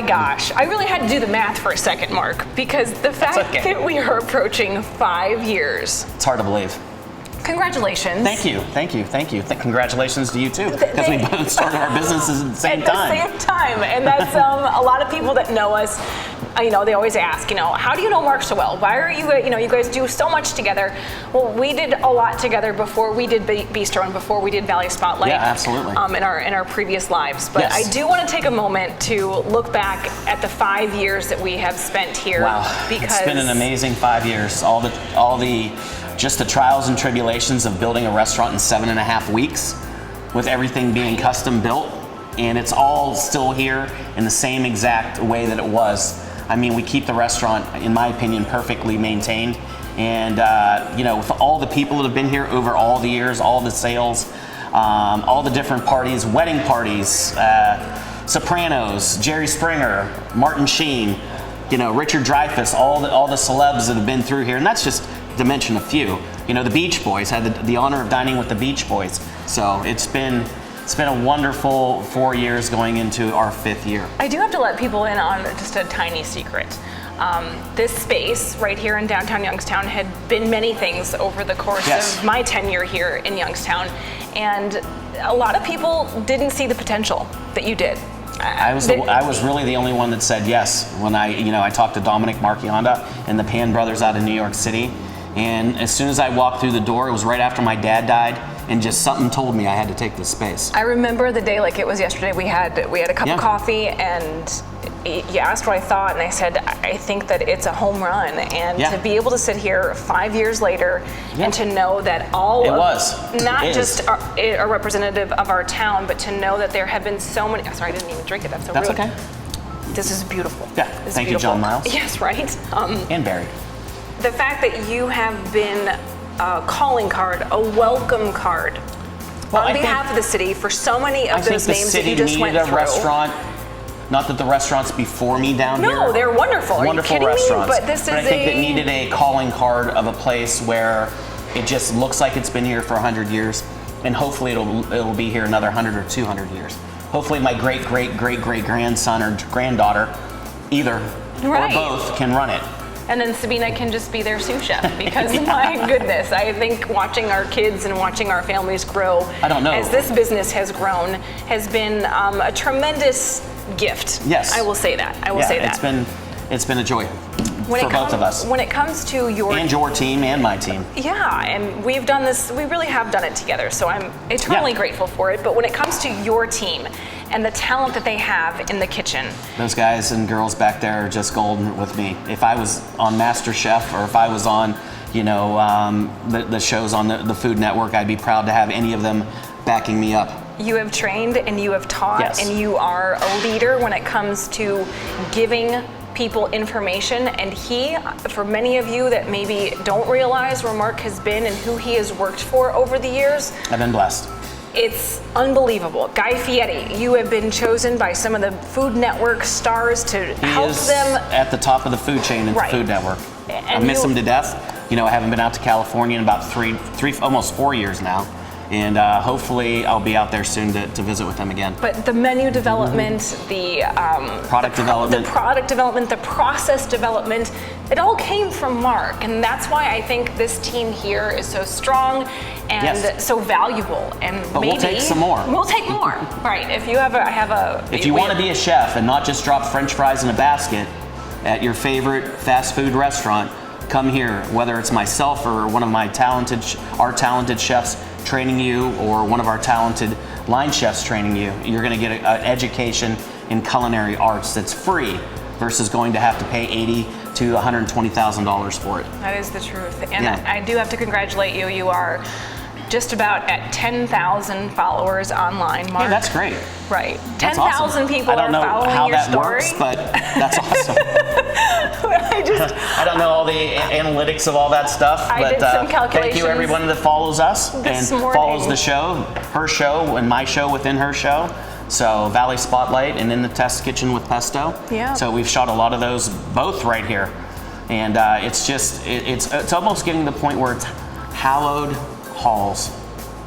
gosh. I really had to do the math for a second, Mark, because the fact that we are approaching 5 years. It's hard to believe. Congratulations. Thank you. Congratulations to you too, because we both started our businesses at the same time. At the same time, and that's a lot of people that know us. They always ask, how do you know Mark so well? Why are you, you guys do so much together? Well, we did a lot together before we did Bistro and before we did Valley Spotlight. Yeah, absolutely. In our previous lives, but yes. I do want to take a moment to look back at the 5 years that we have spent here. Wow, because it's been an amazing 5 years. All the just the trials and tribulations of building a restaurant in 7.5 weeks, with everything being custom built, and it's all still here in the same exact way that it was. I mean, we keep the restaurant, in my opinion, perfectly maintained. And, with all the people that have been here over all the years, all the sales, all the different parties, wedding parties, Sopranos, Jerry Springer, Martin Sheen, Richard Dreyfuss, all the celebs that have been through here. And that's just to mention a few. The Beach Boys, had the honor of dining with the Beach Boys. So it's been a wonderful 4 years going into our 5th year. I do have to let people in on just a tiny secret. This space right here in downtown Youngstown had been many things over the course of my tenure here in Youngstown, and a lot of people didn't see the potential that you did. I was really the only one that said yes when I talked to Dominic Marchionda and the Pan brothers out of New York City, and as soon as I walked through the door, it was right after my dad died. And just something told me I had to take this space. I remember the day like it was yesterday. We had a cup of coffee, and you asked what I thought, and I said I think that it's a home run. And to be able to sit here 5 years later and to know that not just a representative of our town, but to know that there have been so many. Sorry, I didn't even drink it. That's rude. Okay. This is beautiful. Yeah. Thank you, John Miles. Yes, right. And Barry. The fact that you have been a calling card, a welcome card on behalf of the city for so many of those names that you just went through. I think the city needed a restaurant. Not that the restaurants before me down here. No, they're wonderful. Are you kidding me? But I think it needed a calling card of a place where it just looks like it's been here for 100 years, and hopefully it'll be here another 100 or 200 years. Hopefully my great grandson or granddaughter, either or both, can run it. And then Sabina can just be their sous chef, because my goodness, I think watching our kids and watching our families grow as this business has grown has been a tremendous gift. Yes. I will say that. I will say that. It's been a joy for both of us. When it comes to your team and my team. Yeah, and we've done this, we really have done it together, so I'm eternally grateful for it. But when it comes to your team and the talent that they have in the kitchen. Those guys and girls back there are just golden with me. If I was on MasterChef, or if I was on, the shows on the Food Network, I'd be proud to have any of them backing me up. You have trained and you have taught, and you are a leader when it comes to giving people information. And for many of you that maybe don't realize where Mark has been and who he has worked for over the years, I've been blessed. It's unbelievable. Guy Fieri, you have been chosen by some of the Food Network stars to help them. At the top of the food chain at the Food Network. I miss him to death. I haven't been out to California in about almost 4 years now. And hopefully I'll be out there soon to visit with them again. But the menu development, the product development, the process development, it all came from Mark, and that's why I think this team here is so strong and so valuable. But we'll take some more. We'll take more, right? If you if you want to be a chef and not just drop French fries in a basket at your favorite fast food restaurant, come here. Whether it's myself or one of our talented chefs training you, or one of our talented line chefs training you, you're going to get an education in culinary arts that's free versus going to have to pay $80,000 to $120,000 for it. That is the truth. And I do have to congratulate you. You are just about at 10,000 followers online, Mark. Yeah, that's great. Right. 10,000 people are following your story. I don't know how that works, but that's awesome. I don't know all the analytics of all that stuff, but did some calculations. Thank you everyone that follows us and follows the show, her show and my show within her show. So Valley Spotlight and In the Test Kitchen with Pesto. Yeah. So we've shot a lot of those both right here. And it's almost getting to the point where it's hallowed halls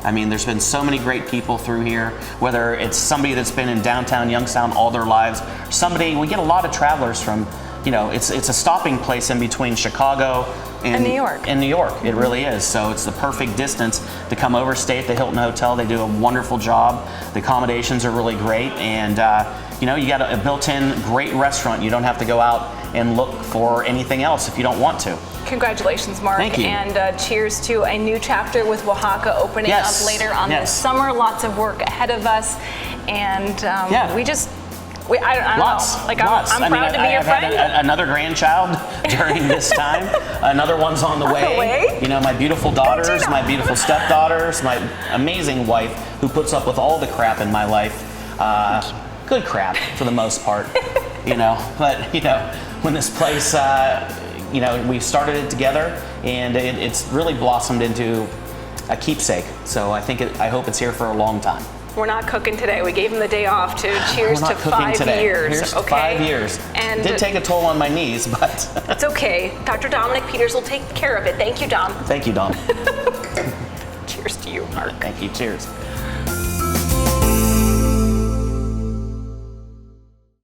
I mean, there's been so many great people through here, whether it's somebody that's been in downtown Youngstown all their lives, we get a lot of travelers from, it's a stopping place in between Chicago and New York. In New York, it really is. So it's the perfect distance to come over, stay at the Hilton Hotel. They do a wonderful job. The accommodations are really great, and you got a built-in great restaurant. You don't have to go out and look for anything else if you don't want to. Congratulations, Mark. Thank you. And cheers to a new chapter with Oaxaca opening up later on this summer. Lots of work ahead of us. And I don't know. Like, I'm proud to be your friend. I've had another grandchild during this time. Another one's on the way. My beautiful daughters, my beautiful stepdaughters, my amazing wife who puts up with all the crap in my life. Good crap for the most part, But, when this place, we started it together, and it's really blossomed into a keepsake. So I hope it's here for a long time. We're not cooking today. We gave him the day off to cheers to 5 years. Here's okay? 5 years. And it did take a toll on my knees, but it's okay. Dr. Dominic Peters will take care of it. Thank you, Dom. Thank you, Dom. Cheers to you, Mark. Thank you. Cheers.